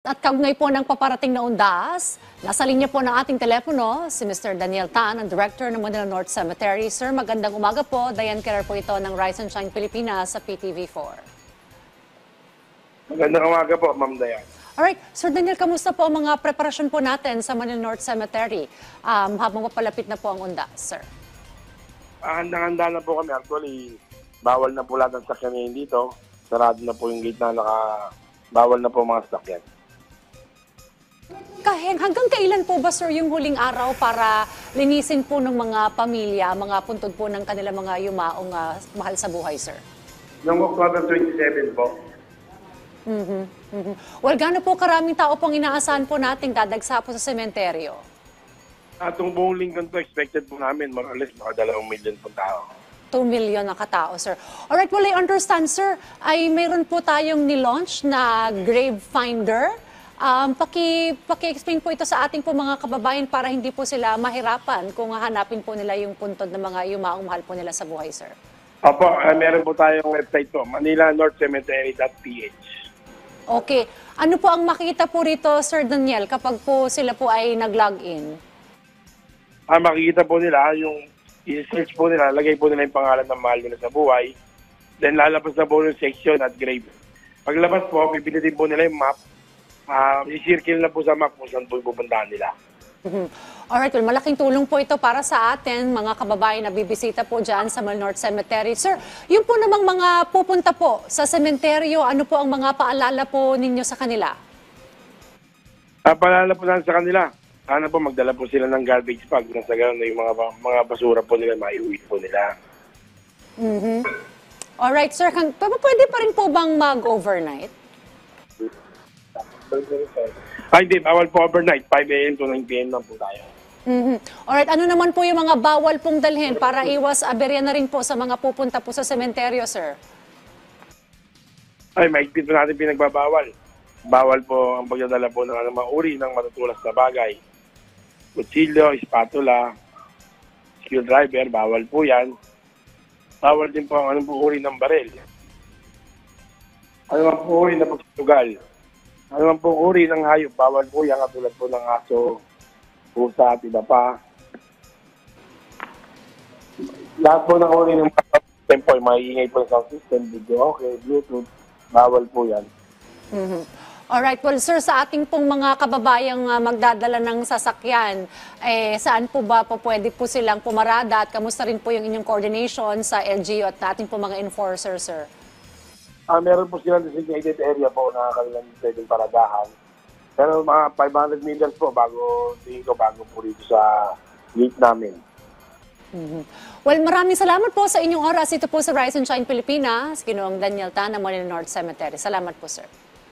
At kaugnay po ng paparating na undas, nasa linya po ng ating telepono si Mr. Daniel Tan, ang Director ng Manila North Cemetery. Sir, magandang umaga po. Diane Kerer po ito ng Rise and Shine Pilipinas sa PTV4. Magandang umaga po, Ma'am Diane. Alright, Sir Daniel, kamusta po ang mga preparasyon po natin sa Manila North Cemetery habang papalapit na po ang undas, sir? Handang-handa na po kami. Actually, bawal na po lahat ng sakyan dito. Sarado na po yung gate na bawal na po mga sakyan. Hanggang kailan po ba, sir, yung huling araw para linisin po ng mga pamilya, mga puntod po ng kanilang mga yumaong mahal sa buhay, sir? Noong October 27 po. Well, gaano po karaming tao pong inaasahan po nating dadagsa po sa sementeryo? Atong buong lingkon po, expected po namin, more or less, mga 2 million po tao. 2 million na katao, sir. Alright, well, I understand, sir, ay mayroon po tayong nilaunch na grave finder. Paki-explain po ito sa ating po mga kababayan para hindi po sila mahirapan kung hahanapin po nila yung puntod ng mga yumaong mahal po nila sa buhay, sir. Opo, meron po tayong website po, manilanorthcemetery.ph. Okay. Ano po ang makita po rito, Sir Daniel, kapag po sila po ay nag-login? Makikita po nila, yung i-search po nila, lagay po nila yung pangalan ng mahal nila sa buhay, then lalabas na po yung section at grave. Paglabas po, pipilitin po nila yung map, i-circle na po sa map kung saan po pupuntahan nila. Alright, well, malaking tulong po ito para sa atin, mga kababayan na bibisita po dyan sa Manila North Cemetery. Sir, yung po namang mga pupunta po sa sementeryo, ano po ang mga paalala po ninyo sa kanila? Paalala po natin sa kanila, sana po magdala po sila ng garbage bag nang sa gano'n yung mga basura po nila, maiuwi po nila. Alright, sir, pwede pa rin po bang mag-overnight? Hindi, bawal po overnight. 5 a.m. to 9 p.m. lang po tayo. Alright, ano naman po yung mga bawal pong dalhin para iwas aberya na rin po sa mga pupunta po sa sementeryo, sir? Maigpit po natin pinagbabawal. Bawal po ang pagdadala po ng mga uri ng matutulas na bagay. Kutsilyo, spatula, screwdriver, bawal po yan. Bawal din po ang anong uri ng baril. Ano po uri na pagsugal. Ano pong uri ng hayop, bawal po yan, katulad po ng aso, pusa at iba pa. Lahat po ng uri ng mga system po, maiingay po sa sound system, video, okay, Bluetooth, bawal po yan. Alright, well, sir, sa ating pong mga kababayang magdadala ng sasakyan, saan po ba po pwede po silang pumarada at kamusta rin po yung inyong coordination sa LGU at ating po mga enforcer, sir? Meron po silang designated area po na kanilang pwedeng paradahan. Pero mga 500 meters po bago po rito sa gate namin. Well, maraming salamat po sa inyong oras. Ito po sa Rise and Shine Pilipinas, Ginoong Daniel Tan ng Manila North Cemetery. Salamat po, sir.